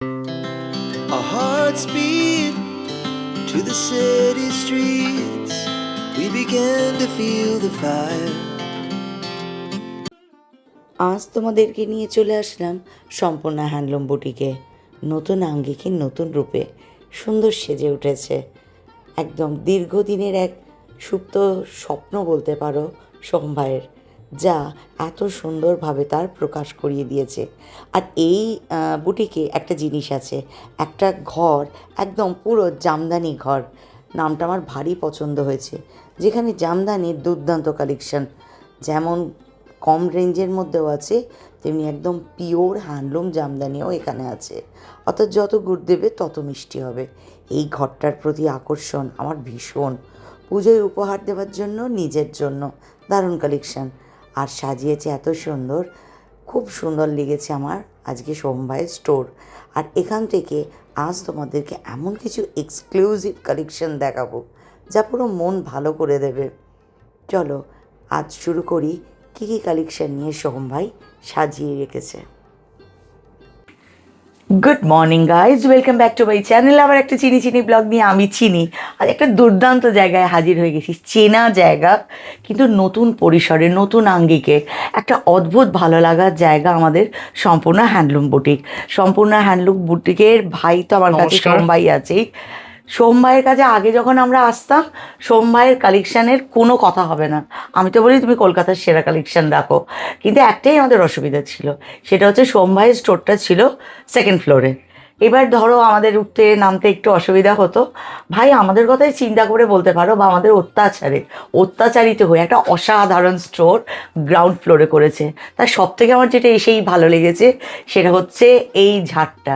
Our hearts beat to the city streets. We began to feel the fire. আজ তোমাদেরকে নিয়ে চলে আসলাম Sampurna handloom বুটিকে। নতুন আঙ্গিকে নতুন রূপে সুন্দর সেজে উঠেছে। একদম দীর্ঘদিনের এক সুপ্ত স্বপ্ন বলতে পারো সোমবারের, যা এত সুন্দরভাবে তার প্রকাশ করিয়ে দিয়েছে। আর এই বুটিকে একটা জিনিস আছে, একটা ঘর, একদম পুরো জামদানি ঘর। নামটা আমার ভারী পছন্দ হয়েছে, যেখানে জামদানির দুর্দান্ত কালেকশন যেমন কম রেঞ্জের মধ্যেও আছে, তেমনি একদম পিওর হ্যান্ডলুম জামদানিও এখানে আছে। অর্থাৎ যত গুড় দেবে তত মিষ্টি হবে। এই ঘরটার প্রতি আকর্ষণ আমার ভীষণ। পুজোয় উপহার দেওয়ার জন্য, নিজের জন্য দারুণ কালেকশন। আর সাজিয়েছে এত সুন্দর, খুব সুন্দর লেগেছে আমার আজকে সোমবারের স্টোর। আর এখান থেকে আজ তোমাদেরকে এমন কিছু এক্সক্লুসিভ কালেকশন দেখাবো যা পুরো মন ভালো করে দেবে। চলো আজ শুরু করি কী কী কালেকশন নিয়ে সোহম ভাই সাজিয়ে রেখেছে। Good morning guys, welcome back to my channel. আবার একটা চিনি ব্লগ নিয়ে আমি চিনি আর একটা দুর্দান্ত জায়গায় হাজির হয়ে গেছি। চেনা জায়গা, কিন্তু নতুন পরিসরে, নতুন আঙ্গিকে একটা অদ্ভুত ভালো লাগার জায়গা আমাদের Sampurna handloom boutique. Sampurna handloom বুটিকের ভাই তো আমার কাছে সোহম ভাই আছেই। সোহম ভাইয়ের কাছে আগে যখন আমরা আসতাম, সোহম ভাইয়ের কালেকশানের কোনো কথা হবে না। আমি তো বলি তুমি কলকাতার সেরা কালেকশান রাখো, কিন্তু একটাই আমাদের অসুবিধা ছিল, সেটা হচ্ছে সোহম ভাইয়ের স্টোরটা ছিল সেকেন্ড ফ্লোরে। এবার ধরো আমাদের উঠতে নামতে একটু অসুবিধা হতো। ভাই আমাদের কথাই চিন্তা করে বলতে পারো, বা আমাদের অত্যাচারিত হয়ে একটা অসাধারণ স্টোর গ্রাউন্ড ফ্লোরে করেছে। তার সব থেকে আমার যেটা এসেই ভালো লেগেছে সেটা হচ্ছে এই ঝাড়টা।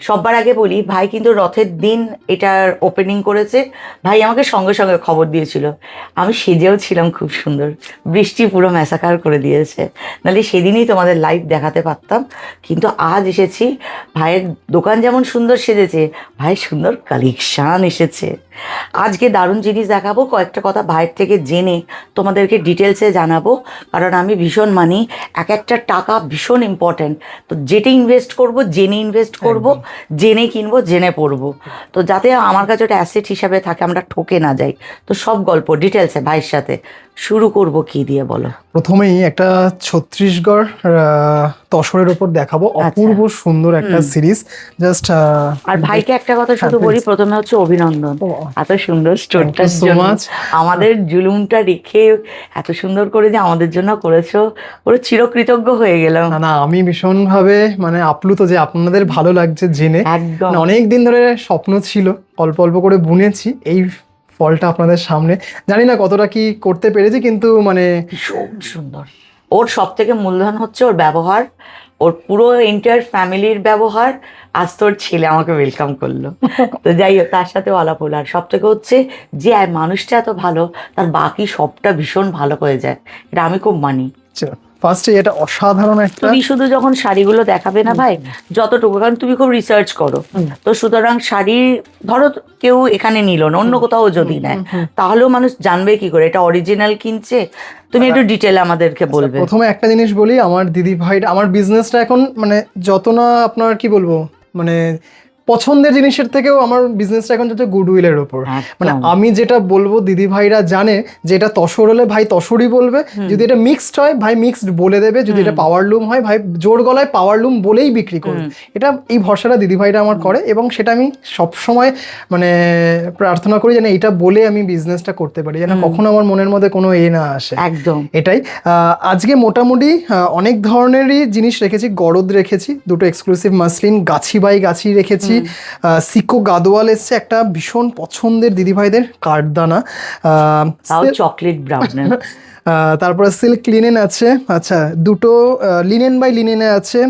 সবার আগে বলি, ভাই কিন্তু রথের দিন এটার ওপেনিং করেছে। ভাই আমাকে সঙ্গে সঙ্গে খবর দিয়েছিল, আমি সেজেও ছিলাম খুব সুন্দর, বৃষ্টি পুরো ম্যাসাকার করে দিয়েছে, নাহলে সেদিনই তোমাদের লাইভ দেখাতে পারতাম। কিন্তু আজ এসেছি, ভাইয়ের দোকান যেমন সুন্দর সেজেছে, ভাই সুন্দর কালেকশান এসেছে। আজকে দারুণ জিনিস দেখাবো, কয়েকটা কথা ভাইয়ের থেকে জেনে তোমাদেরকে ডিটেলসে জানাবো। কারণ আমি ভীষণ মানি এক একটা টাকা ভীষণ ইম্পর্ট্যান্ট। তো যেটা ইনভেস্ট করব জেনে ইনভেস্ট করব, জেনে কিনবো, জেনে পড়বো, তো যাতে আমার কাছে ওটা অ্যাসেট হিসাবে থাকে, আমরা ঠকে না যাই। তো সব গল্প ডিটেলসে ভাইয়ের সাথে। শুরু করব কি দিয়ে বলো? প্রথমেই একটা ছত্তিশগড় তসরের ওপর দেখাবো, অপূর্ব সুন্দর একটা সিরিজ। জাস্ট আর ভাইকে একটা কথা শুধু বলি, প্রথমে হচ্ছে অভিনন্দন এত সুন্দর স্টোরটার জন্য। আমাদের জুলুমটা রেখে এত সুন্দর করে যে আমাদের জন্য করেছো, পুরো চিরকৃতজ্ঞ হয়ে গেলাম। না, আমি ভীষণ ভাবে মানে আপ্লুত যে আপনাদের ভালো লাগছে জেনে। একদম অনেক দিন ধরে স্বপ্ন ছিল, অল্প অল্প করে বুনেছি এই ফলটা আপনাদের সামনে। জানি না কতটা কি করতে পেরেছি, কিন্তু মানে ভীষণ সুন্দর। ওর সব থেকে মূলধন হচ্ছে ওর ব্যবহার, ওর পুরো এন্টায়ার ফ্যামিলির ব্যবহার। আজ তোর ছেলে আমাকে ওয়েলকাম করলো, তো যাই হোক, তার সাথেও আলাপ হলো। আর সব থেকে হচ্ছে যে মানুষটা এত ভালো, তার বাকি সবটা ভীষণ ভালো হয়ে যায়, এটা আমি খুব মানি। ফার্স্টে এটা অসাধারণ একটা। তুমি শুধু যখন শাড়িগুলো দেখাবে না ভাই, যতটুকু, কারণ তুমি খুব রিসার্চ করো, তো সুতরাং শাড়ি ধরো কেউ এখানে নিল না, অন্য কোথাও যদি নেয়, তাহলেও মানুষ জানবে কি করে এটা অরিজিনাল কিনছে। তুমি একটু ডিটেল আমাদেরকে বলবে। প্রথমে একটা জিনিস বলি, আমার দিদি ভাইরা, আমার বিজনেসটা এখন মানে যত না আপনার কি বলবো, মানে পছন্দের জিনিসের থেকেও আমার বিজনেসটা এখন হচ্ছে গুডউইলের ওপর। মানে আমি যেটা বলবো দিদি ভাইরা জানে যে এটা তসর হলে ভাই তসরই বলবে, যদি এটা মিক্সড হয় ভাই মিক্সড বলে দেবে, যদি এটা পাওয়ার লুম হয় ভাই জোর গলায় পাওয়ার লুম বলেই বিক্রি করবে। এটা এই ভরসাটা দিদি ভাইরা আমার করে, এবং সেটা আমি সবসময় মানে প্রার্থনা করি যেন এটা বলে আমি বিজনেসটা করতে পারি, যেন কখনো আমার মনের মধ্যে কোনো না আসে। একদম এটাই। আজকে মোটামুটি অনেক ধরনেরই জিনিস রেখেছি। গরদ রেখেছি, দুটো এক্সক্লুসিভ মাসলিন, গাছি বাই গাছি রেখেছি, সিকো গাদোয়াল এসছে, একটা ভীষণ পছন্দের দিদিভাইদের কাঠদানা, চকলেট ব্রাউন। তারপরে সিল্ক লিনেন আছে, আচ্ছা দুটো লিনেন বাই লিনেনে আছে,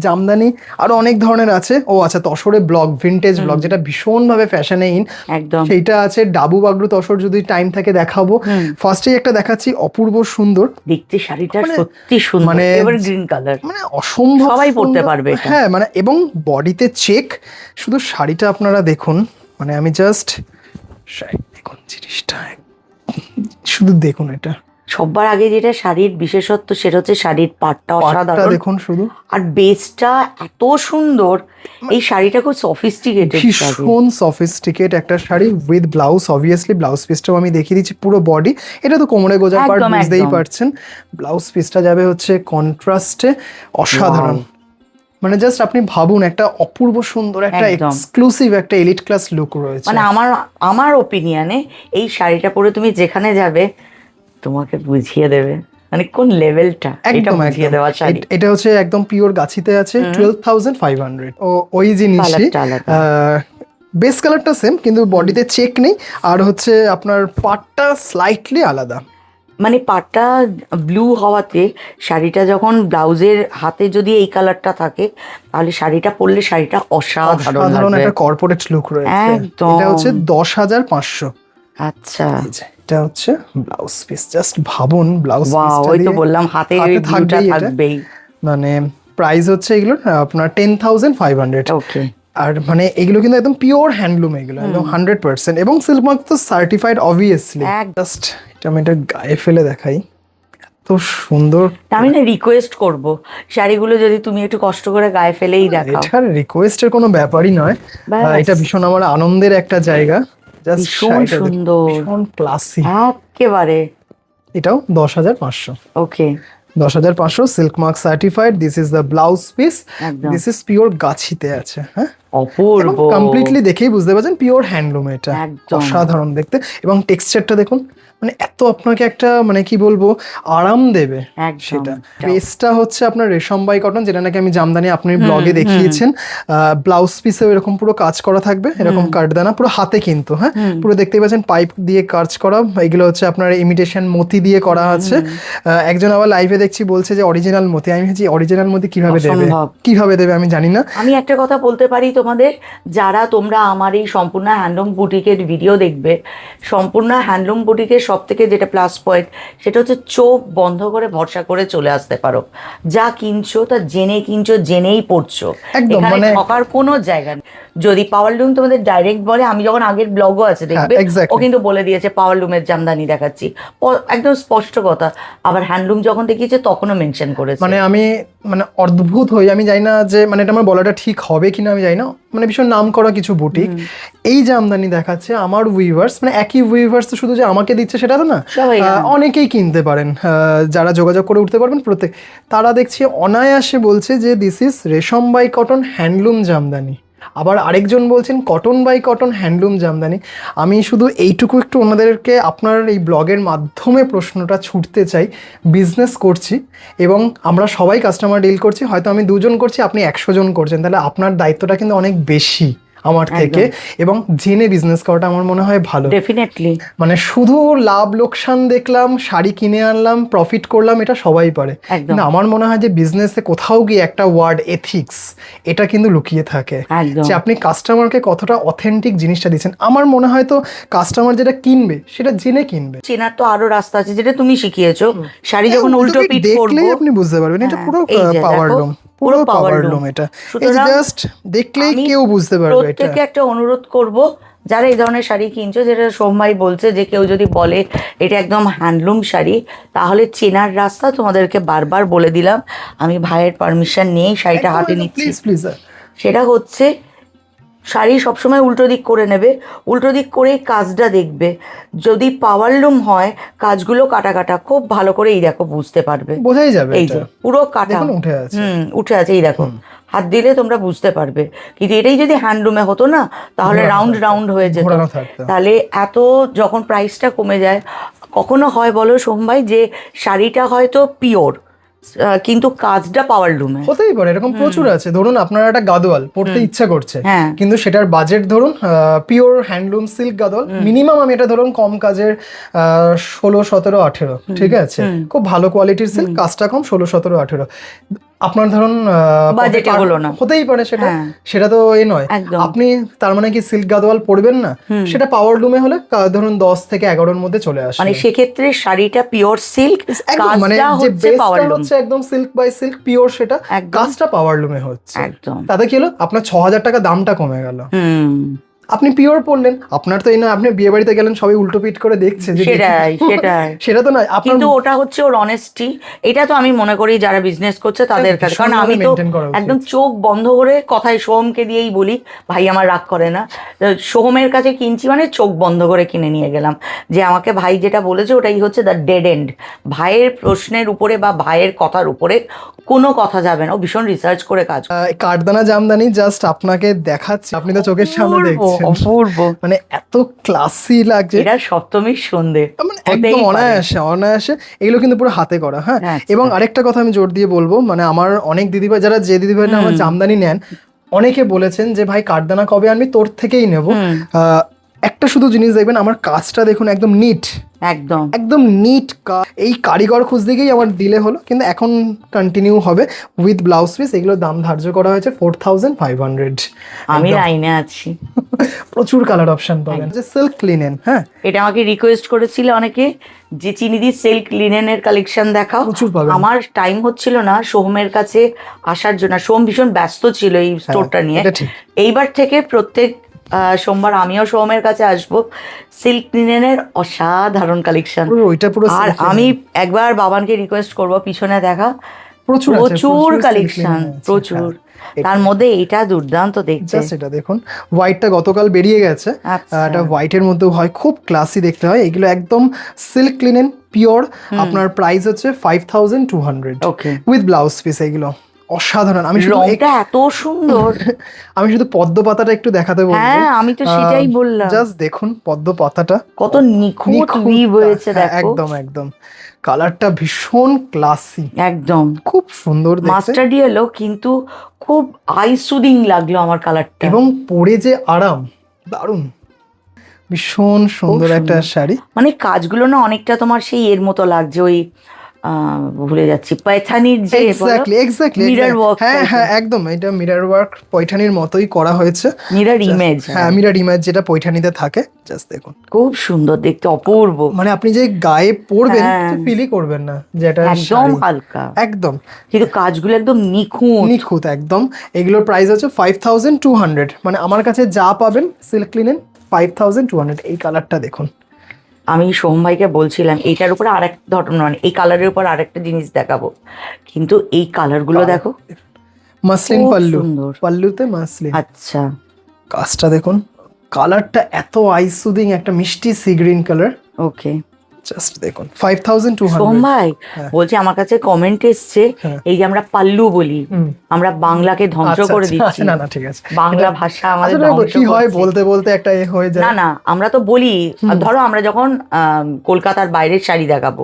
জামদানি আরো অনেক ধরনের আছে। ও আচ্ছা, তসরে ব্লক, ভিনটেজ ব্লক, যেটা ভীষণভাবে ফ্যাশনে ইন, একদম সেইটা আছে। ডাবু বাগরু তসর যদি টাইম থাকে দেখাবো। ফার্স্টেই একটা দেখাচ্ছি, অপূর্ব সুন্দর দেখতে শাড়িটা, সত্যি সুন্দর, মানে গ্রিন কালার, মানে অসম্ভব, সবাই পরতে পারবে। হ্যাঁ মানে, এবং বডিতে চেক। শুধু শাড়িটা আপনারা দেখুন, মানে আমি জাস্ট দেখুন জিনিসটা, শুধু দেখুন এটা সবার আগে যেটা শাড়ির বিশেষত্ব সেটা হচ্ছে শাড়ির পাটটা পাটটা অসাধারণ, দেখুন শুধু, আর বেসটা এত সুন্দর। এই শাড়িটা খুব সফিস্টিকেটেড শাড়ি, ভীষণ সফিস্টিকেট একটা sari with blouse. Obviously blouse পিসটাও আমি দেখিয়ে দিচ্ছি, পুরো বডি, এটা তো কোমরে গোজা পার্ট, একদম, বুঝতেই একদম। পারছেন। ব্লাউজ পিসটা যাবে হচ্ছে কন্ট্রাস্টে, অসাধারণ। মানে জাস্ট আপনি ভাবুন, একটা অপূর্ব সুন্দর, একটা একদম। এক্সক্লুসিভ, একটা এলিট ক্লাস লুক রয়েছে। মানে আমার ওপিনিয়নে এই শাড়িটা পরে তুমি যেখানে যাবে তোমাকে বুঝিয়ে দেবে মানে কোন লেভেলটা, এটা একদম বুঝিয়ে একদম। দেওয়া শাড়ি। এটা হচ্ছে একদম পিওর গাছিতে আছে, 12,500। ওই জিনিসই, কালারটা আলাদা। বেস কালারটা সেম, কিন্তু বডিতে চেক নেই, আর হচ্ছে আপনার পাটটা স্লাইটলি আলাদা। মানে পাটটা ব্লু হওয়াতে শাড়িটা যখন ব্লাউজের হাতে যদি এই কালারটা থাকে তাহলে শাড়িটা পরলে শাড়িটা অসাধারণ সাধারণ লাগবে। একটা কর্পোরেট লুক রয়েছে। একদম। এটা হচ্ছে 10,500। আচ্ছা, এটা হচ্ছে ব্লাউজ পিস, জাস্ট ভাবুন ব্লাউজ ওয়াও, পিসটা ওই তো দিয়ে বললাম হাতে ওই ব্লুটা থাকবেই। মানে প্রাইস হচ্ছে এগুলোর আপনার 10,500। ওকে, আর মানে এগুলো কিন্তু একদম পিওর হ্যান্ডলুম, এগুলো একদম 100%, এবং সিল্ক মার্ক তো সার্টিফাইড অবভিয়াসলি। জাস্ট এটা আমি এটা গায়ে ফেলে দেখাই, এত সুন্দর। আমি না রিকোয়েস্ট করব শাড়িগুলো যদি তুমি একটু কষ্ট করে গায়ে ফেলেই দেখাও। এটার রিকোয়েস্টের কোনো ব্যাপারই নয়, ব্যাস। এটা ভীষণ আমার আনন্দের একটা জায়গা। জাস্ট ভীষণ সুন্দর, ভীষণ ক্লাসি। একেবারে। এটাও 10,500। ওকে, 10,500, silk mark certified. This is the blouse piece, একদম। দিস ইজ পিওর গাছিতে আছে। হ্যাঁ, অপূর্ব। কমপ্লিটলি দেখেই বুঝতে পারছেন পিওর হ্যান্ডলুম, এটা একদম। অসাধারণ দেখতে। এবং টেক্সচারটা দেখুন, মানে এত আপনাকে একটা মানে কি বলবো আরাম দেবে একদম। সেটা। বেসটা হচ্ছে আপনার রেশম বাই কটন, যেটা নাকি আমি জামদানি আপনি ব্লগে দেখিয়েছেন। ব্লাউজ পিসেও এরকম পুরো কাজ করা থাকবে, এরকম কাটদানা পুরো হাতে, কিন্তু হ্যাঁ পুরো দেখতেই পাচ্ছেন পাইপ দিয়ে কাজ করা। এগুলো হচ্ছে আপনার ইমিটেশন মতি দিয়ে করা আছে। একজন আবার লাইভে দেখছি বলছে যে অরিজিনাল মতি। আমি ভাবছি অরিজিনাল মতি কিভাবে দেবে, অসম্ভব। কিভাবে দেবে আমি জানি না। আমি একটা কথা বলতে পারি তোমাদের, যারা তোমরা আমার এই সম্পূর্ণ হ্যান্ডলুম বুটিকের ভিডিও দেখবে, সম্পূর্ণ হ্যান্ডলুম বুটিকের সব থেকে যেটা প্লাস পয়েন্ট সেটা হচ্ছে চোখ বন্ধ করে ভরসা করে চলে আসতে পারো। যা কিনছো তা জেনে কিনছো, জেনেই পড়ছো, একদম, এখানে মানে ঠকার কোনো জায়গা নেই। যদি পাওয়ার লুম তোমাদের ডাইরেক্ট বলে, আমি যখন আগের ব্লগও আছে দেখবে, exactly. ও কিন্তু বলে দিয়েছে পাওয়ার লুমের জামদানি দেখাচ্ছি, একদম স্পষ্ট কথা। আবার হ্যান্ডলুম যখন দেখিয়েছে তখনও মেনশন করেছে। মানে আমি মানে অদ্ভুত হই, আমি জানি না যে মানে এটা আমার বলাটা ঠিক হবে কিনা, আমি জানি না। মানে ভীষণ নাম করা কিছু বুটিক এই জামদানি দেখাচ্ছে আমার উইভার্স, মানে একই উইভার্স তো শুধু যে আমাকে দিচ্ছে সেটা তো না, সবাই, অনেকেই কিনতে পারেন, যারা যোগাযোগ করে উঠতে পারবেন প্রত্যেক, তারা দেখছি অনায়াসে বলছে যে দিস ইজ রেশম বাই কটন হ্যান্ডলুম জামদানি। আবার আরেকজন বলছেন cotton by cotton handloom Jamdani. আমি শুধু এইটুকু একটু ওনাদেরকে আপনার এই ব্লগের মাধ্যমে প্রশ্নটা ছুটতে চাই। বিজনেস করছি এবং আমরা সবাই কাস্টমার ডিল করছি, হয়তো আমি 2 জন করছি, আপনি 100 জন করছেন, তাহলে আপনার দায়িত্বটা কিন্তু অনেক বেশি আমার থেকে, এবং জেনে বিজনেস করাটা আমার মনে হয় ভালো। ডেফিনেটলি। মানে শুধু লাভ লোকসান দেখলাম, শাড়ি কিনে আনলাম, প্রফিট করলাম, এটা সবাই পারে, কিন্তু আমার মনে হয় যে বিজনেসে কোথাও গিয়ে একটা ওয়ার্ড এথিক্স, এটা কিন্তু লুকিয়ে থাকে, যে আপনি কাস্টমারকে কতটা অথেন্টিক জিনিসটা দিচ্ছেন। আমার মনে হয় তো কাস্টমার যেটা কিনবে সেটা জেনে কিনবে। চেনার তো আরো রাস্তা আছে, যেটা তুমি শিখিয়েছো। শাড়ি যখন উল্টো পিঠ করবো দেখলেই আপনি বুঝতে পারবেন এটা পুরো পাওয়ার লুম, পুরো পাওয়ার লুম। এটা জাস্ট দেখলেই কেউ বুঝতে পারবে। এটা প্রত্যেককে একটা অনুরোধ করব, যারা এই ধরনের শাড়ি কিনছো, যেটা সোমভাই বলছে যে কেউ যদি বলে এটা একদম হ্যান্ডলুম শাড়ি, তাহলে চেনার রাস্তা তোমাদেরকে বারবার বলে দিলাম। আমি ভাইয়ের পারমিশন নিয়েই শাড়িটা হাতে নিচ্ছি। প্লিজ সেটা হচ্ছে শাড়ি সবসময় উল্টো দিক করে নেবে, উল্টো দিক করেই কাজটা দেখবে। যদি পাওয়ার লুম হয় কাজগুলো কাটা কাটা খুব ভালো করে এই দেখো বুঝতে পারবে, বোঝাই যাবে। এই যে পুরো কাটা উঠে আছে, উঠে আছে, এই দেখো হাত দিলে তোমরা বুঝতে পারবে। কিন্তু এটাই যদি হ্যান্ডলুমে হতো না তাহলে রাউন্ড রাউন্ড হয়ে যেত। তাহলে এত যখন প্রাইসটা কমে যায়, কখনো হয় বলো সোমভাই যে শাড়িটা হয়তো পিওর কিন্তু কাজটা পাওয়ার লুমে হতেই পারে, এরকম প্রচুর আছে। ধরুন আপনার একটা গাদোয়াল পড়তে ইচ্ছা করছে, কিন্তু সেটার বাজেট ধরুন pure handloom silk Gadwal, minimum আমি এটা ধরুন কম কাজের 16, 17, 18, ঠিক আছে, খুব ভালো কোয়ালিটির সিল্ক, কাজটা কম, 16, 17, 18, আপনার ধরুন বাজেটে হলো না, হতেই পারে সেটা তো নয়। আপনি তার মানে কি সিল্ক গাদোয়াল পরবেন না, সেটা পাওয়ার লুমে হলে ধরুন 10 থেকে 11-র মধ্যে চলে আসে। মানে সেক্ষেত্রে শাড়িটা পিওর সিল্ক, মানে যে বেসটা হচ্ছে একদম সিল্ক বাই সিল্ক পিওর, সেটা কাজটা পাওয়ার লুমে হচ্ছে। একদম। তাতে কি হলো, আপনার 6,000 টাকা দামটা কমে গেল। আপনি পিওর পরলেন, আপনার তো এই না আপনি বিয়ে বাড়িতে গেলেন সবাই উল্টো পিট করে দেখছে যে সেটাই সেটাই সেটা তো না আপনার কিন্তু ওটা হচ্ছে ওর অনেস্টি। এটা তো আমি মনে করি যারা বিজনেস করছে তাদের কাছে, কারণ আমি তো maintain করা উচিত। একদম চোখ বন্ধ করে কথায় সোহমকে দিয়েই বলি, ভাই আমার রাগ করে না, সোহমের কাছে কিনছি মানে চোখ বন্ধ করে কিনে নিয়ে গেলাম, যে আমাকে ভাই যেটা বলেছে ওটাই হচ্ছে দ্য ডেড এন্ড। ভাইয়ের প্রশ্নের উপরে বা ভাইয়ের কথার উপরে কোনো কথা যাবে না, ও ভীষণ রিসার্চ করে কাজ করে। কাঠদানা জামদানি জাস্ট আপনাকে দেখাচ্ছে, আপনি তো চোখের সামনে অপূর্ব, দেখছেন, অপূর্ব। মানে এত ক্লাসি লাগছে, এটা সপ্তমীর সন্ধে মানে একদম অনায়াসে অনায়াসে। এগুলো কিন্তু পুরো হাতে করা, হ্যাঁ। আচ্ছা। এবং আরেকটা কথা আমি জোর দিয়ে বলবো, মানে আমার অনেক দিদিভাই যারা যে দিদিভাইরা আমার জামদানি নেন, অনেকে বলেছেন যে ভাই কাঠদানা কবে আনবি, তোর থেকেই নেবো। একটা শুধু জিনিস দেখবেন, আমার কাজটা দেখুন একদম নিট, একদম একদম নিট। এই কারিগর খুঁজতে গিয়েই আমার ডিলে হলো, কিন্তু এখন কন্টিনিউ হবে উইথ ব্লাউজ পিস। এগুলোর দাম ধার্য করা হয়েছে 4500। আমি লাইনে আছি। প্রচুর কালার অপশন পাবেন, যে সিল্ক লিনেন, হ্যাঁ এটা আমাকে রিকোয়েস্ট করেছিল অনেকে যে চিনিদি সিল্ক লিনেনের কালেকশন দেখাও। প্রচুর পাবেন। আমার টাইম হচ্ছিল না সোহমের কাছে আসার জন্য, সোহম ভীষণ ব্যস্ত ছিল এই স্টোরটা নিয়ে। এটা ঠিক। এইবার থেকে প্রত্যেক সোমবার আমিও সোহমের কাছে আসবো। সিল্ক লিনেনের অসাধারণ কালেকশন, পুরো ওইটা পুরো আর silk আমি linen। একবার বাবানকে রিকোয়েস্ট করব পিছনে দেখা, প্রচুর আছে, প্রচুর silk কালেকশন, linen আছে, প্রচুর। হ্যাঁ। তার মধ্যে এটা দুর্দান্ত দেখতে। জাস্ট এটা দেখুন, হোয়াইটটা গতকাল বেরিয়ে গেছে, আচ্ছা। এটা হোয়াইটের মধ্যেও হয়, খুব ক্লাসি দেখতে হয়। এগুলো একদম সিল্ক লিনেন পিওর, আপনার প্রাইস হচ্ছে 5200 ওকে, উইথ ব্লাউজ পিস। এগুলো অসাধারণ। আমি শুধু রংটা এত সুন্দর। আমি শুধু পদ্ম পাতাটা একটু দেখাতে বলবো। হ্যাঁ, আমি তো সেটাই বললাম। জাস্ট দেখুন পদ্ম পাতাটা কত নিখুঁত weave হয়েছে হ্যাঁ, দেখো। একদম একদম। কালারটা ভীষণ ক্লাসি, একদম খুব সুন্দর দেখতে, মাস্টার্ড ইয়েলো, কিন্তু খুব আই সুদিং লাগলো আমার কালারটা। এবং পরে যে আরাম, দারুণ, ভীষণ সুন্দর একটা শাড়ি। মানে কাজগুলো না অনেকটা তোমার সেই এর মতো লাগছে, ওই ভুলে যাচ্ছি, পায়থানির যে এক্স্যাক্টলি মিরর ওয়ার্ক, হ্যাঁ হ্যাঁ একদম, এটা মিরর ওয়ার্ক পৈঠানির মতোই করা হয়েছে, মিরর ইমেজ। হ্যাঁ মিরর ইমেজ যেটা পৈঠানিতে থাকে। জাস্ট দেখুন, খুব সুন্দর দেখতে, অপূর্ব। মানে আপনি যে গায়ে পরবেন হ্যাঁ। ফিলই করবেন না যেটা একদম হালকা, একদম, কিন্তু কাজগুলো একদম নিখুঁত। নিখুঁত একদম। এগুলোর প্রাইস হচ্ছে 5200, মানে আমার কাছে যা পাবেন সিল্ক লিনেন 5200। এই কালারটা দেখুন, আমি সোহম ভাইকে বলছিলাম এইটার উপরে আরেক ধরনের, মানে এই কালারের উপর আরেকটা জিনিস দেখাবো, কিন্তু এই কালারগুলো দেখো, মাসলিন খুব পাল্লু, সুন্দর। পাল্লুতে মাসলিন। আচ্ছা, কাজটা দেখুন, কালারটা এত আইস সুদিং, একটা মিষ্টি সি গ্রিন কালার। ওকে। জাস্ট দেখুন 5200। সোহম ভাই বলছে আমার কাছে কমেন্ট এসছে, এই যে আমরা পাল্লু বলি, আমরা বাংলাকে ধ্বংস করে দিচ্ছি। না না ঠিক আছে, বাংলা ভাষা আমাদের আসলে ধ্বংস কি হয় করছি। বলতে বলতে একটা এ হয়ে যায়। না না, আমরা তো বলি, ধরো আমরা যখন কলকাতার বাইরের শাড়ি দেখাবো,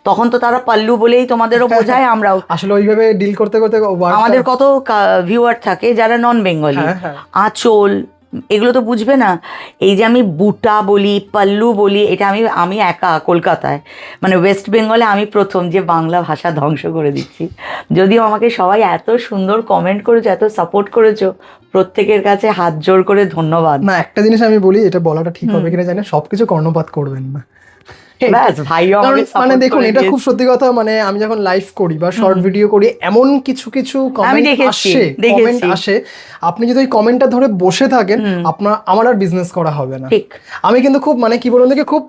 তখন তো তারা পাল্লু বলেই তোমাদেরও বোঝায়, আমরাও আসলে ওইভাবে ডিল করতে করতে আমাদের কত ভিউয়ার থাকে যারা নন বেঙ্গলি, আঁচল এগুলো তো বুঝবে না। এই যে আমি বুটা বলি, পাল্লু বলি, এটা আমি একা কলকাতায়, মানে ওয়েস্ট বেঙ্গলে আমি প্রথম যে বাংলা ভাষা ধ্বংস করে দিচ্ছি। যদিও আমাকে সবাই এত সুন্দর কমেন্ট করেছো, এত সাপোর্ট করেছো, প্রত্যেকের কাছে হাত জোড় করে ধন্যবাদ। না একটা জিনিস আমি বলি, এটা বলাটা ঠিক হবে কিনা জানি না, সবকিছু কর্ণপাত করবেন না। ব্যাস, ভাইও আমাকে মানে support দেখুন করে এটা খুব দিয়েছে। সত্যি কথা, মানে আমি যখন লাইভ করি বা শর্ট ভিডিও করি, এমন কিছু কিছু কমেন্ট দেখেছি, আসে, কমেন্ট আসে, আপনি যদি ওই কমেন্টটা ধরে বসে থাকেন, আমার আর বিজনেস করা হবে না। ঠিক। আমি কিন্তু খুব মানে কি বলুন দেখে, খুব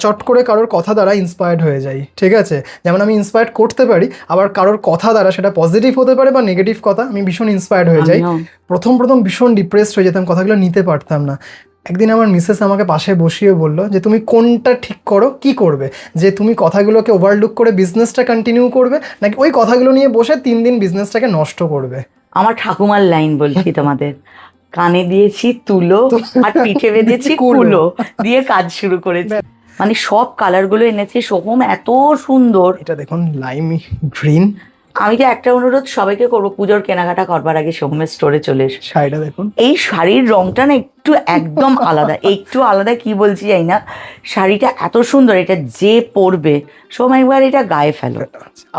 চট করে কারোর কথা দ্বারা ইন্সপায়ার্ড হয়ে যাই, ঠিক আছে? যেমন আমি ইন্সপায়ার্ড করতে পারি, আবার কারোর কথা দ্বারা, সেটা পজিটিভ হতে পারে বা নেগেটিভ কথা, আমি ভীষণ ইন্সপায়ার্ড হয়ে যাই। প্রথম ভীষণ ডিপ্রেসড হয়ে যেতাম, কথাগুলো নিতে পারতাম না। একদিন আমার মিসেস আমাকে পাশে বসিয়ে বললো যে তুমি কোনটা ঠিক করো, কি করবে, যে তুমি কথাগুলোকে ওভারলুক করে বিজনেসটা কন্টিনিউ করবে, নাকি ওই কথাগুলো নিয়ে বসে 3 দিন বিজনেসটাকে নষ্ট করবে। আমার ঠাকুমার লাইন বলছি তোমাদের, কানে দিয়েছি তুলো আর পিঠে বেঁধেছি কুলো, দিয়ে কাজ শুরু করেছি। মানে সব কালারগুলো এনেছি সোহম, এত সুন্দর। এটা দেখুন লাইমি গ্রিন। আমি তো একটা অনুরোধ সবাইকে করবো, পুজোর কেনাকাটা করবার আগে সোহমের স্টোরে চলে এসো। শাড়িটা দেখুন, এই শাড়ির রংটা না একটু একদম আলাদা, একটু আলাদা, কি বলছি যাই না, শাড়িটা এত সুন্দর, এটা যে পরবে, সোহম একবার এটা গায়ে ফেলো।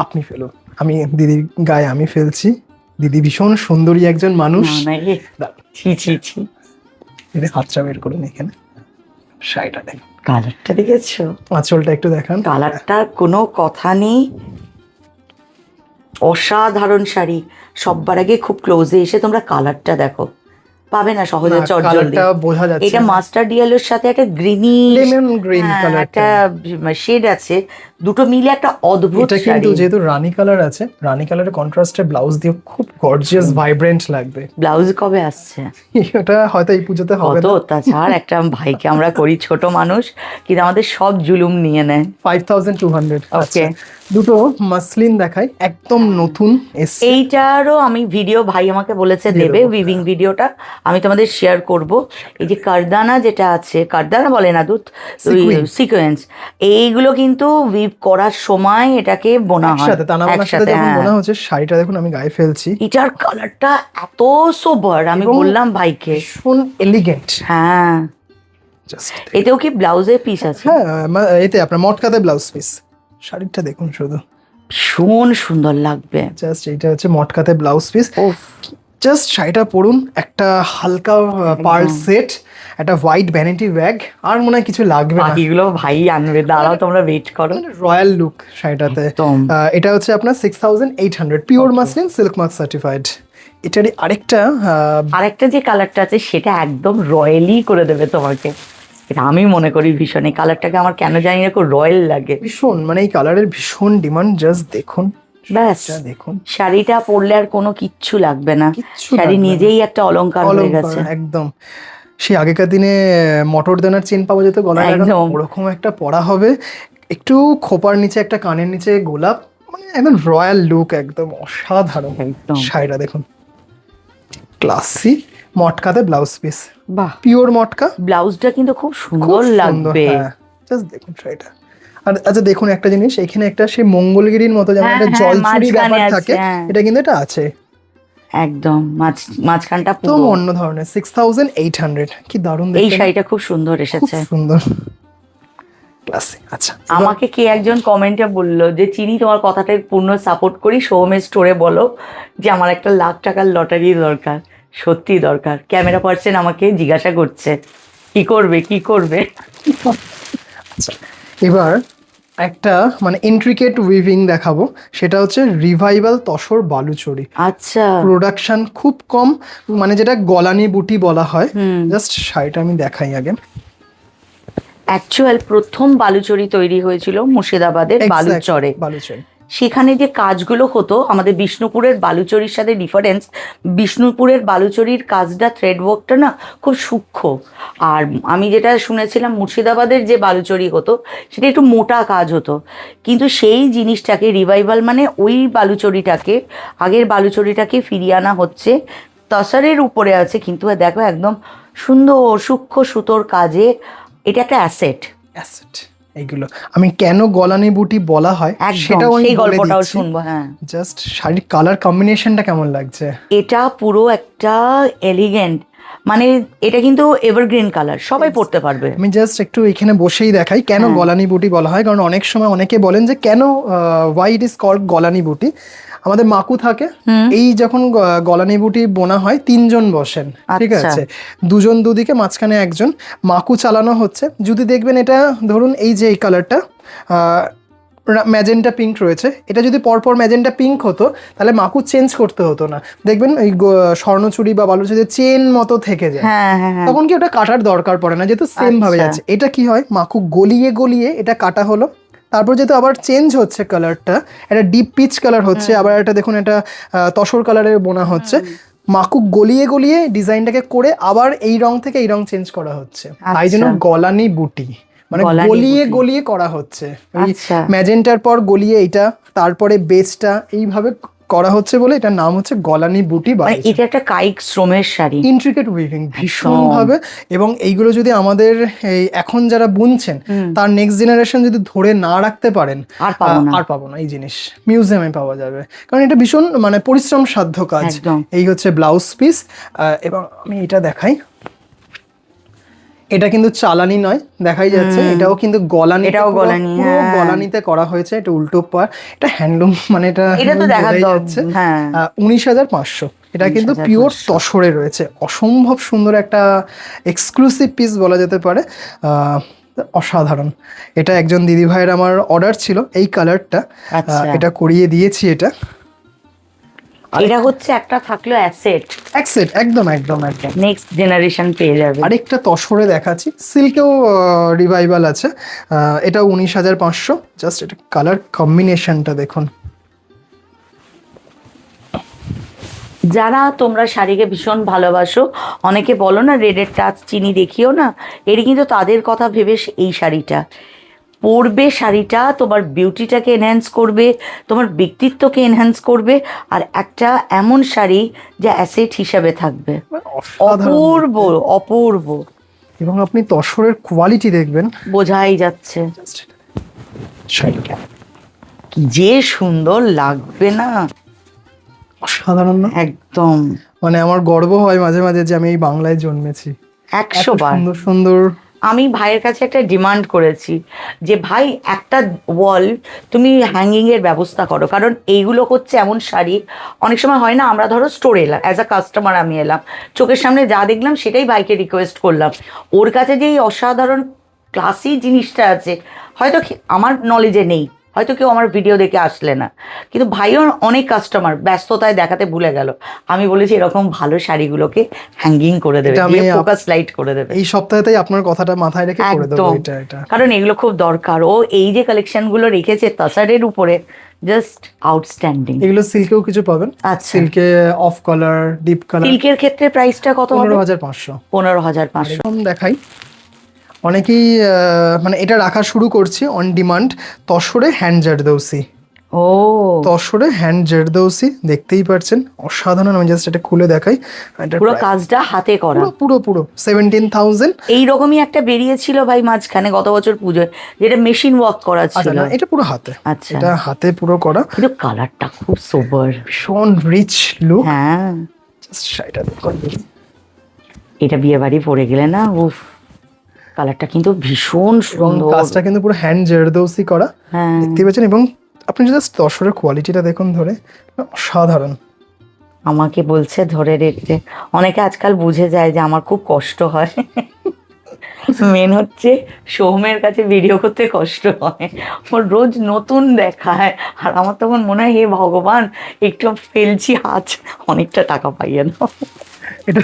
আপনি ফেলো, আমি দিদির গায়ে আমি ফেলছি। দিদি ভীষণ সুন্দরী একজন মানুষ। ছি ছি ছি, হাতটা বের করুন, এখানে শাড়িটা দেখুন, কালারটা দেখেছো? আঁচলটা একটু দেখান। কালারটার কোনো কথা নেই, অসাধারণ শাড়ি। সববার আগে খুব ক্লোজে এসে তোমরা কালারটা দেখো, পাবে না সহজে না, চটজলদি। কালারটা বোঝা যাচ্ছে এটা না। মাস্টার্ড ইয়েলোর সাথে একটা গ্রিনি লেমন গ্রিন কালার, একটা শেড আছে, দুটো মিলে একটা অদ্ভুত এটা কিন্তু শাড়ি। যেহেতু রানী কালার আছে, রানী কালারের কন্ট্রাস্টে ব্লাউজ দিয়ে খুব গর্জিয়াস ভাইব্রেন্ট লাগবে। ব্লাউজ কবে আসছে? এটা হয়তো এই পুজোতে হবে কত না। অত্যাচার একটা ভাইকে আমরা করি, ছোট মানুষ কিন্তু আমাদের সব জুলুম নিয়ে নেয়। 5200। Okay. দুটো মাসলিন দেখাই, একদম নতুন এসছে। এইটারও আমি ভিডিও, ভাই আমাকে বলেছে দিয়ে দেবে দেবো, উইভিং ভিডিওটা, আমি তোমাদের শেয়ার করব। এই যে কারদানা যেটা আছে, কারদানা বলে না দুধ, Sequin. সিকোয়েন্স, এইগুলো কিন্তু উইভ করার সময় এটাকে বোনা হয় একসাথে তানাবানার সাথে একসাথে। যখন হ্যাঁ, মনে হচ্ছে, শাড়িটা দেখুন আমি গায়ে ফেলছি, এটার কালারটা এত সোবার, আমি এবং বললাম ভাইকে। ভীষণ এলিগেন্ট। হ্যাঁ, জাস্ট এতেও কি ব্লাউজের পিস আছে? হ্যাঁ, এতে আপনার মটকাতে ব্লাউজ পিস। শাড়িটা দেখুন শুধু, ভীষণ সুন্দর লাগবে। জাস্ট এইটা হচ্ছে মটকাতে ব্লাউজ পিস। ওফ, জাস্ট শাড়িটা পরুন, একটা হালকা পার্ল সেট, একটা হোয়াইট ভ্যানিটি ব্যাগ, আর মনে হয় কিছু লাগবে না। বাকিগুলো ভাই আনবে, দাঁড়াও তোমরা ওয়েট করো। রয়্যাল লুক শাড়িটাতে। একদম। এটা হচ্ছে আপনার 6800, pure muslin, silk mark certified. এটারই আরেকটা আরেকটা যে কালারটা আছে সেটা একদম রয়্যালি করে দেবে তোমাকে, এটা আমি মনে করি ভীষণ। এই কালারটাকে আমার কেন জানি না খুব রয়্যাল লাগে। ভীষণ, মানে এই কালারের ভীষণ ডিমান্ড। জাস্ট দেখুন, ব্যাস, এটা দেখুন, শাড়িটা পরলে আর কোনো কিচ্ছু লাগবে না, কিচ্ছু শাড়ি লাগবে না। নিজেই একটা অলংকার হয়ে অলংকার, গেছে। একদম। সেই আগেকার দিনে মটর দানার চেন পাওয়া যেত গলায় লাগানো, একদম। ওরকম একটা পরা হবে, একটু খোপার নিচে একটা কানের নিচে গোলাপ, মানে একদম রয়্যাল লুক, একদম অসাধারণ। একদম। শাড়িটা দেখুন, ক্লাসি মটকাতে ব্লাউজ পিস, বাহ, পিওর মটকা, ব্লাউজটা কিন্তু খুব খুব সুন্দর লাগবে। জাস্ট দেখুন শাড়িটা। আর আচ্ছা দেখুন একটা জিনিস, এখানে একটা সেই মঙ্গলগিরির মতো যেমন হ্যাঁ, একটা হ্যাঁ, জলচুরি মাঝখানে ব্যাপার আছে, থাকে, হ্যাঁ। এটা কিন্তু এটা আছে, একদম মাঝখানটা তো পুরো। অন্য ধরনের। 6800, কি দারুণ এই দেখতে না? শাড়িটা খুব সুন্দর খুব এসেছে। সুন্দর, ক্লাসি। আচ্ছা, আমাকে কে একজন কমেন্টে বললো যে চিনি তোমার কথাটা পূর্ণ সাপোর্ট করি, সৌমের স্টোরে বলো যে আমার একটা $1,00,000 লটারি দরকার, সত্যি দরকার। ক্যামেরা পার্সন আমাকে জিজ্ঞাসা করছে কি করবে কি করবে। আচ্ছা, এবার একটা মানে ইন্ট্রিকেট উইভিং দেখাবো, সেটা হচ্ছে রিভাইভাল তসর বালুচরী। আচ্ছা, প্রোডাকশন খুব কম, মানে যেটা গলানি বুটি বলা হয়। জাস্ট শাড়িটা আমি দেখাই আগে। অ্যাকচুয়াল প্রথম বালুচরী তৈরি হয়েছিল মুর্শিদাবাদের বালুচরে। বালুচরী, সেখানে যে কাজগুলো হতো, আমাদের বিষ্ণুপুরের বালুচরীর সাথে ডিফারেন্স, বিষ্ণুপুরের বালুচরীর কাজটা থ্রেড ওয়ার্কটা না খুব সূক্ষ্ম। আর আমি যেটা শুনেছিলাম মুর্শিদাবাদের যে বালুচরী হতো সেটা একটু মোটা কাজ হতো। কিন্তু সেই জিনিসটাকে রিভাইভাল, মানে ওই বালুচরীটাকে, আগের বালুচরীটাকে ফিরিয়ে আনা হচ্ছে, তসরের উপরে আছে কিন্তু দেখো একদম সুন্দর সূক্ষ্ম সুতোর কাজে। এটা একটা অ্যাসেট। অ্যাসেট। এইগুলো আমি কেন গলানি বুটি বলা হয় একদম, সেটাও আমি সেই বলে গল্পটাও দিচ্ছি। শুনবো। হ্যাঁ, জাস্ট শাড়ির কালার কম্বিনেশনটা কেমন লাগছে? এটা পুরো একটা এলিগেন্ট, মানে এটা কিন্তু এভারগ্রিন কালার, সবাই পরতে পারবে। আমি জাস্ট একটু এখানে বসেই দেখাই কেন গলানি বুটি বলা হয়, কারণ অনেক সময় অনেকে বলেন যে কেন ওয়াই ইট ইজ কল্ড গলানি বুটি। আমাদের মাকু থাকে, এই যখন গলানি বুটি বোনা হয় 3 জন বসেন, ঠিক আচ্ছা। আছে, 2 জন দুদিকে, মাঝখানে একজন, মাকু চালানো হচ্ছে। যদি দেখবেন এটা ধরুন এই যে এই কালারটা ম্যাজেন্টা পিঙ্ক রয়েছে, এটা যদি পরপর ম্যাজেন্টা পিঙ্ক হতো তাহলে মাকু চেঞ্জ করতে হতো না। দেখবেন এই স্বর্ণচুরি বা বালুচুরি চেন মতো থেকে যায়, হ্যাঁ হ্যাঁ হ্যাঁ, তখন কি ওটা কাটার দরকার পড়ে না, যেহেতু সেম ভাবে আচ্ছা। যাচ্ছে। এটা কি হয়, মাকু গলিয়ে গলিয়ে এটা কাটা হলো, তারপর যেহেতু আবার চেঞ্জ হচ্ছে কালারটা, এটা ডিপ পিচ কালার হচ্ছে, আবার এটা দেখুন এটা তসর কালারের বোনা হচ্ছে, মাকু গলিয়ে গলিয়ে ডিজাইনটাকে করে আবার এই রং থেকে এই রং চেঞ্জ করা হচ্ছে, তাই জন্য গলানি বুটি, মানে গলানি গলিয়ে বুটি। গলিয়ে করা হচ্ছে। ওই আচ্ছা। ম্যাজেন্টার পর গলিয়ে এটা, তারপরে বেসটা, এইভাবে করা হচ্ছে বলে এটার নাম হচ্ছে গলানি বুটি। বা মানে এটা একটা কায়িক শ্রমের শাড়ি, ইন্ট্রিকেট উইভিং ভীষণ ভাবে। এবং এইগুলো যদি আমাদের এই এখন যারা বুনছেন তার নেক্সট জেনারেশন যদি ধরে না রাখতে পারেন, আর পাবো না এই জিনিস, মিউজিয়ামে পাওয়া যাবে, কারণ এটা ভীষণ মানে পরিশ্রম সাধ্য কাজ। একদম। এই হচ্ছে ব্লাউজ পিস। এবং আমি এটা দেখাই, এটা কিন্তু চালানি নয়, দেখাই যাচ্ছে, এটাও কিন্তু গলানি, এটাও গলানি, পুরো গলানিতে করা হয়েছে। এটা উল্টো পার, এটা হ্যান্ডলুম, মানে এটা তো দেখা যাচ্ছে। হ্যাঁ, 19,500। এটা কিন্তু পিওর তসরে রয়েছে, অসম্ভব সুন্দর একটা এক্সক্লুসিভ পিস বলা যেতে পারে, অসাধারণ। এটা একজন দিদি ভাইয়ের আমার অর্ডার ছিল এই কালারটা, এটা করিয়ে দিয়েছি। এটা এটা হচ্ছে একটা থাকলো অ্যাসেট, এক সেট, একদম একদম একদম। নেক্সট জেনারেশন পেয়ে যাবে। আরেকটা তসরে দেখাচ্ছি, সিল্কেও রিভাইভাল আছে। এটা 19,500। জাস্ট এটা কালার কম্বিনেশনটা দেখুন। যারা তোমরা শাড়িকে ভীষণ ভালোবাসো, অনেকে বলো না রেডের টাচ চিনি দেখিও না, এরই কিন্তু তাদের কথা ভেবে এই শাড়িটা পরবে। শাড়িটা তোমার বিউটিটাকে এনহ্যান্স করবে, তোমার ব্যক্তিত্বকে এনহ্যান্স করবে, আর একটা এমন শাড়ি যা অ্যাসেট হিসাবে থাকবে। অসাধারণ অপূর্ব অপূর্ব, এবং আপনি তসরের কোয়ালিটি দেখবেন, বোঝাই যাচ্ছে শাড়িটা কি যে সুন্দর লাগবে না, অসাধারণ না? একদম। মানে আমার গর্ব হয় মাঝে মাঝে যে আমি এই বাংলায় জন্মেছি। 100 এত বার সুন্দর সুন্দর। আমি ভাইয়ের কাছে একটা ডিমান্ড করেছি যে ভাই একটা ওয়াল তুমি হ্যাঙ্গিং এর ব্যবস্থা করো, কারণ এইগুলো হচ্ছে এমন শাড়ি, অনেক সময় হয় না আমরা ধরো স্টোরে এলাম, অ্যাজ আ কাস্টমার আমি এলাম, চোখের সামনে যা দেখলাম সেটাই ভাইকে রিকোয়েস্ট করলাম, ওর কাছে যে এই অসাধারণ ক্লাসি জিনিসটা আছে হয়তো আমার নলেজে নেই, হয়তো কেউ আমার ভিডিও দেখে আসলে না, কিন্তু ভাইও অনেক কাস্টমার ব্যস্ততায় দেখাতে ভুলে গেল। আমি বলেছি এরকম ভালো শাড়িগুলোকে হ্যাঙ্গিং করে দেবে, এটা আমি ফোকাস লাইট করে দেবে। এই সপ্তাহেতেই আপনার কথাটা মাথায় রেখে করে দেবো একদম, এটা। কারণ এগুলো খুব দরকার। ও এই যে কালেকশনগুলো রেখেছে তাসারের উপরে, জাস্ট আউটস্ট্যান্ডিং। এগুলো সিল্কেও কিছু পাবেন। আচ্ছা। সিল্কে অফ কালার, ডিপ কালার। সিল্কের ক্ষেত্রে প্রাইসটা কত হবে? 15,500। 15,500। এরকম দেখাই, অনেকেই মানে এটা রাখা শুরু করছি অন ডিমান্ড। তসরে হ্যান্ড জারদৌসি, ও তসরে হ্যান্ড জারদৌসি দেখতেই পাচ্ছেন, অসাধারণ। আমি জাস্ট এটা খুলে দেখাই। এটার পুরো price কাজটা হাতে করা। পুরো পুরো পুরো 17,000। এইরকমই একটা বেরিয়েছিল ভাই মাঝখানে গত বছর পুজোয়, যেটা মেশিন ওয়ার্ক করা আচ্ছা ছিল। না, এটা পুরো হাতে। আচ্ছা। এটা হাতে পুরো করা, কিন্তু কালারটা খুব সোবার, ভীষণ রিচ লুক। হ্যাঁ জাস্ট শাড়িটা দেখুন। এটা বিয়ে বাড়ি পরে গেলে না, উফ, কালারটা কিন্তু ভীষণ এবং সুন্দর। কাজটা কিন্তু পুরো হ্যান্ড জারদৌসি করা, হ্যাঁ দেখতেই পাচ্ছেন। এবং আপনি জাস্ট তসরের কোয়ালিটিটা দেখুন ধরে, অসাধারণ। আমাকে বলছে ধরে রেখতে, অনেকে আজকাল বুঝে যায় যে আমার খুব কষ্ট হয়। মেন হচ্ছে সৌমের কাছে ভিডিও করতে কষ্ট হয়, ওর রোজ নতুন দেখায়, আর আমার তখন মনে হয় হে ভগবান একটু ফেলছি হাত, অনেকটা টাকা পাইয়ে না। এটা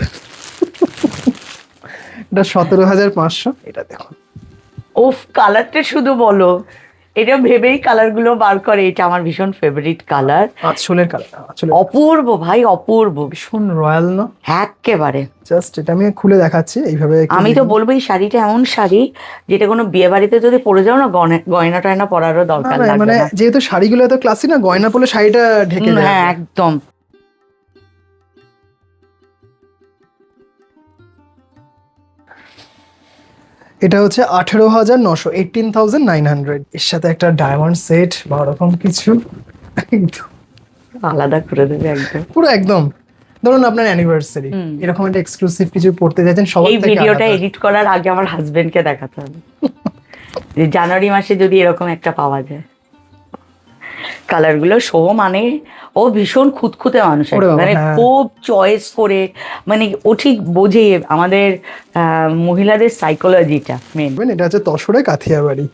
এটা 17,500। এটা দেখুন, ওফ, কালারটা শুধু বলো, এটা ভেবেই কালারগুলো বার করে। এটা আমার ভীষণ ফেভারিট কালার, আঁচলের কালার, আঁচলের অপূর্ব ভাই, অপূর্ব, ভীষণ রয়্যাল না? একেবারে। জাস্ট এটা আমি খুলে দেখাচ্ছি এইভাবে। আমি তো বলবো এই শাড়িটা এমন শাড়ি যেটা কোনো বিয়ে বাড়িতে যদি পরে যাও না, গয়না টয়না পরারও দরকার লাগবে মানে না। যেহেতু শাড়িগুলো এত ক্লাসি না, গয়না পরলে শাড়িটা ঢেকে যায়। হ্যাঁ একদম। এটা হচ্ছে 18,900, 18,900। এর সাথে একটা ডায়মন্ড সেট বা ওরকম কিছু, একদম আলাদা করে দেবে একদম। পুরো একদম। ধরুন আপনার অ্যানিভার্সারি, এরকম একটা এক্সক্লুসিভ কিছু পড়তে যাচ্ছেন, সবার এই থেকে ভিডিওটা আলাদা। এডিট করার আগে আমার হাজবেন্ডকে দেখাতে হবে যে জানুয়ারি মাসে যদি এরকম একটা পাওয়া যায়। কালারগুলো শো মানে ও ভীষণ খুঁতখুঁতে মানুষ, ওরে বাবা, মানে হ্যাঁ। খুব চয়েস করে, মানে ও ঠিক বোঝে আমাদের মহিলাদের সাইকোলজিটা মেন। এটা হচ্ছে তসরে কাথিয়াবাড়ি,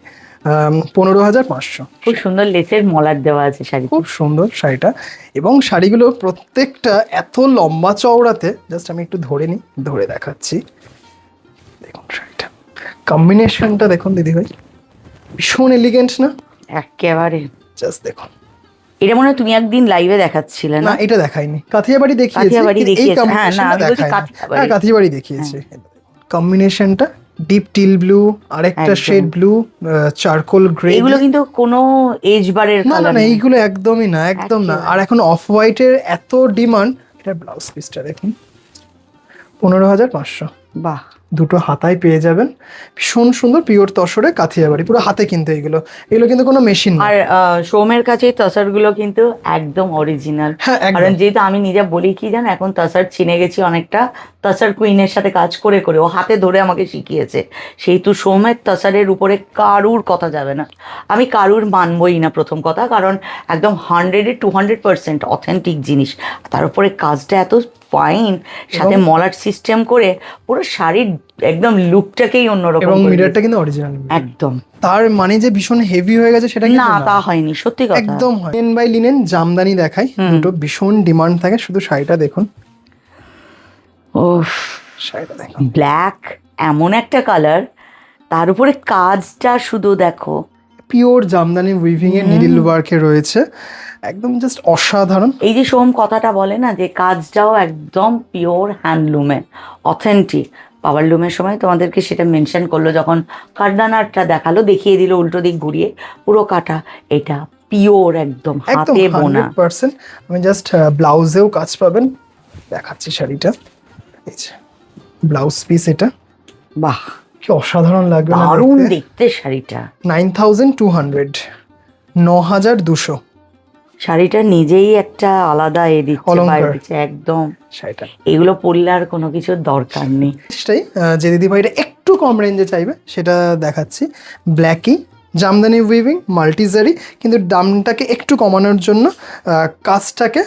15,500। খুব সুন্দর লেসের মলার দেওয়া আছে শাড়ি, খুব সুন্দর শাড়িটা। এবং শাড়িগুলো প্রত্যেকটা এত লম্বা চওড়াতে, জাস্ট আমি একটু ধরে নিই, ধরে দেখাচ্ছি। দেখুন শাড়িটা, কম্বিনেশনটা দেখুন দিদি ভাই, ভীষণ এলিগেন্ট না? একেবারে। জাস্ট দেখুন। এটা মনে হয় তুমি একদিন লাইভে দেখাচ্ছিলে না না? এটা দেখাইনি, কাথিয়াবাড়ি দেখিয়েছি। কাথিয়াবাড়ি কিন্তু এই দেখিয়েছে, হ্যাঁ, না, কম্বিনেশনটা আমি বলছি দেখাইনি। কাথিয়াবাড়ি। হ্যাঁ কাথিয়াবাড়ি দেখিয়েছি। কম্বিনেশনটা ডিপ টিল ব্লু, আরেকটা একদম। Shade blue, charcoal grey. এগুলো কিন্তু কোনো এজ বারের না না কালার না, এইগুলো একদমই না, একদম না। আর এখন অফ হোয়াইটের এত ডিমান্ড। এটা ব্লাউজ পিসটা দেখুন, 15,500। বাহ, দুটো হাতায় পেয়ে যাবেন, ভীষণ সুন্দর পিওর তসরে কাথিয়াবাড়ি, পুরো হাতে কিন্তু এগুলো কিন্তু কোনো মেশিন না। আর সোমের কাছে তসার গুলো কিন্তু একদম অরিজিনাল। হ্যাঁ একদম। কারণ যেহেতু আমি নিজে বলি কি জানো, এখন তসার চিনে গেছি অনেকটা, তসার কুইনের সাথে কাজ করে করে ও হাতে ধরে আমাকে শিখিয়েছে, সেহেতু সোমের তসারের উপরে কারুর কথা যাবে না, আমি কারুর মানবই না প্রথম কথা, কারণ একদম 100-200% অথেন্টিক জিনিস, তার উপরে কাজটা এত ফাইন, সাথে মলার সিস্টেম করে পুরো শাড়ির একদম লুকটাকেই অন্যরকম এবং করে মিররটা কিন্তু অরিজিনাল। দিয়েছে। একদম তার মানে যে ভীষণ হেভি হয়ে গেছে সেটা না, কিন্তু তা হয়নি, সত্যি কথা। একদম হয়। লিনেন বাই লিনেন জামদানি দেখাই, দুটো ভীষণ ডিমান্ড থাকে। শুধু শাড়িটা দেখুন, ওফ, শাড়িটা দেখুন, ব্ল্যাক এমন একটা কালার, তার উপরে কাজটা শুধু দেখো, পিওর জামদানি উইভিং এর নিডল ওয়ার্কে রয়েছে, একদম জাস্ট অসাধারণ। এই যে সোম কথাটা বলে না যে কাজটাও একদম পিওর হ্যান্ডলুমে, অথেন্টিক। পাওয়ার লুমের সময় তোমাদেরকে সেটা মেনশন করলো, যখন কাঠদানারটা দেখালো, দেখিয়ে দিল উল্টো দিক ঘুরিয়ে, পুরো কাটা। এটা পিওর একদম একদম হাতে বোনা। 100%। আমি জাস্ট ব্লাউজেও কাজ পাবেন, দেখাচ্ছি শাড়িটা। এই যে ব্লাউজ পিস, এটা বাহ, কি অসাধারণ লাগবে না দারুণ দেখতে। দেখতে শাড়িটা। 9200, 9200 শাড়িটা নিজেই একটা আলাদা দিচ্ছে, অলংকার। বাইরে দিচ্ছে একদম। শাড়িটা এগুলো পরলে আর কোনো কিছুর দরকার নেই। সেটাই, যে দিদি ভাইটা একটু কম রেঞ্জে চাইবে সেটা দেখাচ্ছি। ব্ল্যাকি জামদানি উইভিং মাল্টিজারি, কিন্তু দামটাকে একটু কমানোর জন্য কাজটাকে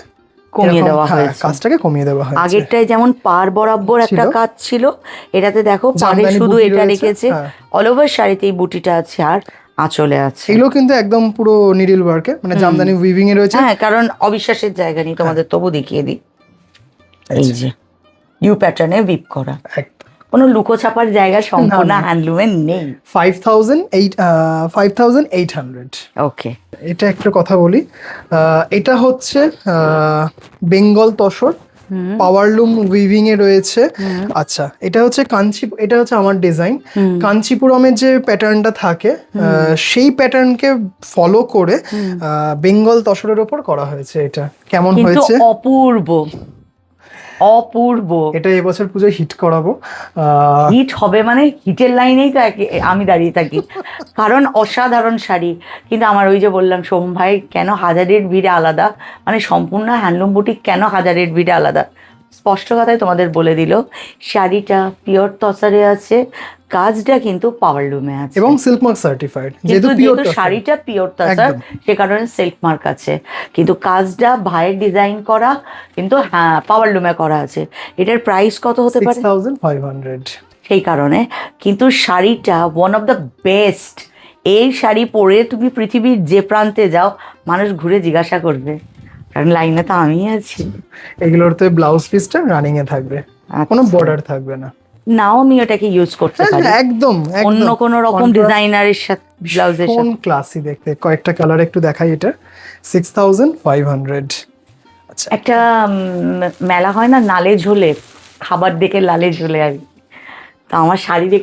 কমিয়ে এরকম, দেওয়া হ্যাঁ, হয়েছে। কাজটাকে কমিয়ে দেওয়া হয়েছে। আগেরটায় যেমন পার বরাবর একটা ছিল। কাজ ছিল, এটাতে দেখো পারে জামদানি শুধু বুটি এটা রয়েছে, রেখেছে, হ্যাঁ। অল ওভার শাড়িতে এই বুটিটা আছে আর আঁচলে আছে। এগুলো কিন্তু একদম পুরো নিডল ওয়ার্কে, মানে জামদানি উইভিং এ রয়েছে। হ্যাঁ, কারণ অবিশ্বাসের জায়গা নেই, তোমাদের তবু দেখিয়ে দিই। এই যে ইউ প্যাটার্নে উইপ করা, একদম। কোনো লুকো ছাপার জায়গা সম্পূর্ণ হ্যান্ডলুমের নেই। 5800। ওকে, এটা একটা কথা বলি, এটা হচ্ছে বেঙ্গল তসর, পাওয়ারলুম উইভিং এ রয়েছে। আচ্ছা, এটা হচ্ছে এটা হচ্ছে আমার ডিজাইন। কাঞ্চিপুরমের যে প্যাটার্নটা থাকে, সেই প্যাটার্নকে ফলো করে বেঙ্গল তসরের ওপর করা হয়েছে। এটা কেমন কিন্তু হয়েছে? অপূর্ব, অপূর্ব। এটা এবছর পুজোয় হিট করাবো। হিট হবে মানে হিটের লাইনেই তো আমি দাঁড়িয়ে থাকি, কারণ অসাধারণ শাড়ি। কিন্তু আমার ওই যে বললাম, সোম ভাই কেন হাজারের ভিড়ে আলাদা, মানে সম্পূর্ণ হ্যান্ডলুম বুটিক কেন হাজারের ভিড়ে আলাদা, স্পষ্ট কথায় তোমাদের বলে দিল। শাড়িটা পিওর তসরে আছে, কাজটা কিন্তু পাওয়ার লুমে আছে, এবং সিল্ক মার্ক সার্টিফাইড। যেহেতু শাড়িটা পিওর তসর, একদম। সে কারণে সিল্ক মার্ক আছে, কিন্তু কাজটা ভাইয়ের ডিজাইন করা, কিন্তু হ্যাঁ পাওয়ার লুমে করা আছে। এটার প্রাইস কত হতে পারে? 6500। সেই কারণে কিন্তু শাড়িটা ওয়ান অফ দ্য বেস্ট। এই শাড়ি পরে তুমি পৃথিবীর যে প্রান্তে যাও, মানুষ ঘুরে জিজ্ঞাসা করবে, কারণ লাইনে তো আমি আছি। এগুলোতে ব্লাউজ পিসটা রানিং এ থাকবে, কোনো বর্ডার থাকবে না। নাও আমি ওটাকে ইউজ করতে পারি একদম অন্য কোনো রকম ডিজাইনারের সাথে, ব্লাউজের কোন সাথে। ক্লাসি দেখতে। কয়েকটা কালার একটু দেখাই। এটা 6500। আচ্ছা, একটা মেলা হয় না নালে ঝোলে, খাবার দেখে লালে ঝোলে আর কি। তা আমার শাড়ি দেখ,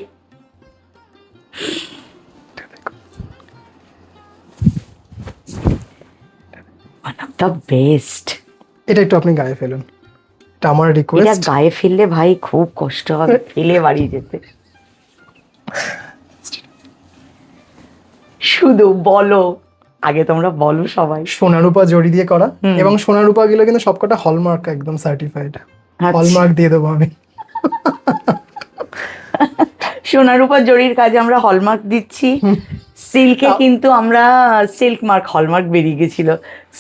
ওয়ান অফ দ্য বেস্ট। এটা একটু আপনি গায়ে ফেলুন, এটা আমার এটা রিকোয়েস্ট। গায়ে ফেললে ভাই খুব কষ্ট হবে ফেলে বাড়ি যেতে। শুধু বলো, আগে তোমরা বলো সবাই। সোনারূপা জড়ি দিয়ে করা, এবং সোনারূপা গুলো কিন্তু সবকটা হলমার্ক একদম সার্টিফাইড। আচ্ছা। হলমার্ক দিয়ে দেবো আমি। সোনার উপর জরির কাজে আমরা হলমার্ক দিচ্ছি। সিল্কে কিন্তু আমরা সিল্ক মার্ক, হলমার্ক বেরিয়ে গেছিল,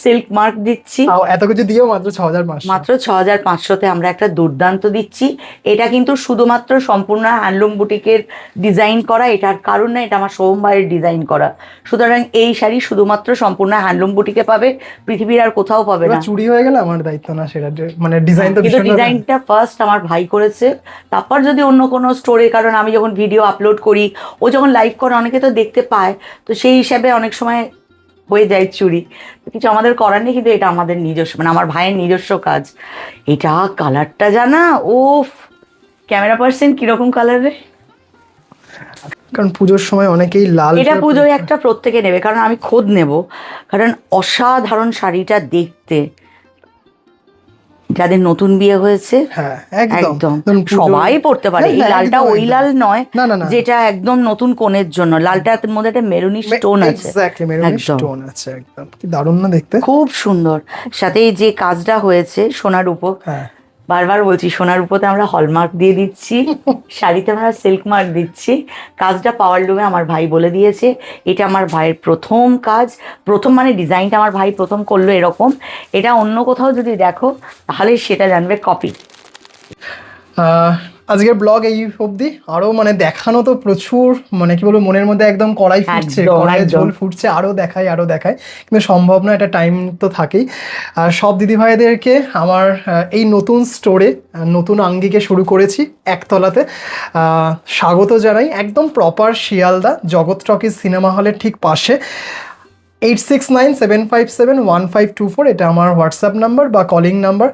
সিল্ক মার্ক দিচ্ছি। এত কিছু দিয়েও মাত্র 6500। মাত্র 6500-তে আমরা একটা দুর্দান্ত দিচ্ছি। এটা কিন্তু শুধুমাত্র সম্পূর্ণ হ্যান্ডলুম বুটিকের ডিজাইন করা, এটার কারণ না, এটা আমার সোম ভাইয়ের ডিজাইন করা। সুতরাং এই শাড়ি শুধুমাত্র সম্পূর্ণ হ্যান্ডলুম বুটিকে পাবে, পৃথিবীর আর কোথাও পাবে না। চুরি হয়ে গেলে আমার দায়িত্ব না সেটা, মানে ডিজাইন তো কিন্তু ডিজাইনটা ফার্স্ট আমার ভাই করেছে, তারপর যদি অন্য কোনো স্টোরে, কারণ আমি যখন ভিডিও আপলোড করি, ও যখন লাইভ করে অনেকে তো দেখতে পায়, তো সেই হিসাবে অনেক সময় হয়ে যায় চুরি, কিছু আমাদের করার নেই। কিন্তু এটা আমাদের নিজস্ব, মানে আমার ভাইয়ের নিজস্ব কাজ। এটা কালারটা জানা, ও ক্যামেরা পার্সন কিরকম কালারে, কারণ পুজোর সময় অনেকেই লাল, এটা পুজোয় একটা প্রত্যেকে নেবে, কারণ আমি খোদ নেব, কারণ অসাধারণ শাড়িটা দেখতে। যাদের নতুন বিয়ে হয়েছে, হ্যাঁ একদম সবাই পড়তে পারে। এই লালটা ওই লাল নয় যেটা একদম নতুন কোণের জন্য, লালটার মধ্যে একটা মেরুনি স্টোন আছে, এক্স্যাক্টলি মেরুনি স্টোন আছে, একদম কি দারুণ না দেখতে, খুব সুন্দর। সাথে এই যে কাজটা হয়েছে সোনার উপর, বারবার বলছি সোনার উপরে আমরা হলমার্ক দিয়ে দিচ্ছি, শাড়িতে আমরা সিল্ক মার্ক দিচ্ছি। কাজটা পাওয়ার লুমে আমার ভাই বলে দিয়েছে, এটা আমার ভাইয়ের প্রথম কাজ, প্রথম মানে ডিজাইনটা আমার ভাই প্রথম করলো এরকম। এটা অন্য কোথাও যদি দেখো তাহলে সেটা জানবে কপি। আজকের ব্লগ এই অবধি। আরো মানে দেখানো তো প্রচুর, মানে কি বলবো, মনের মধ্যে একদম কড়াই ফুটছে, একদম, কড়াইয়ের একদম। ঝোল ফুটছে, আরো দেখাই, কিন্তু সম্ভব না, এটা টাইম তো থাকেই। আর সব দিদি ভাইদেরকে আমার এই নতুন স্টোরে, নতুন আঙ্গিকে শুরু করেছি একতলাতে, স্বাগত জানাই। একদম প্রপার শিয়ালদা জগৎ টকিজ সিনেমা হলের ঠিক পাশে। 8697571524 এটা আমার হোয়াটসঅ্যাপ নাম্বার বা কলিং নাম্বার।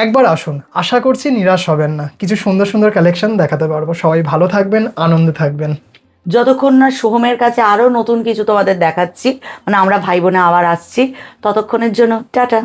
একবার আসুন, আশা করছি নিরাশ হবেন না, কিছু সুন্দর সুন্দর কালেকশন দেখাতে পারবো। সবাই ভালো থাকবেন, আনন্দে থাকবেন। যতক্ষণ না সোহমের কাছে আরো নতুন কিছু তোমাদের দেখাচ্ছি, মানে আমরা ভাই বোনে আবার আসছি, ততক্ষণের জন্য টাটা।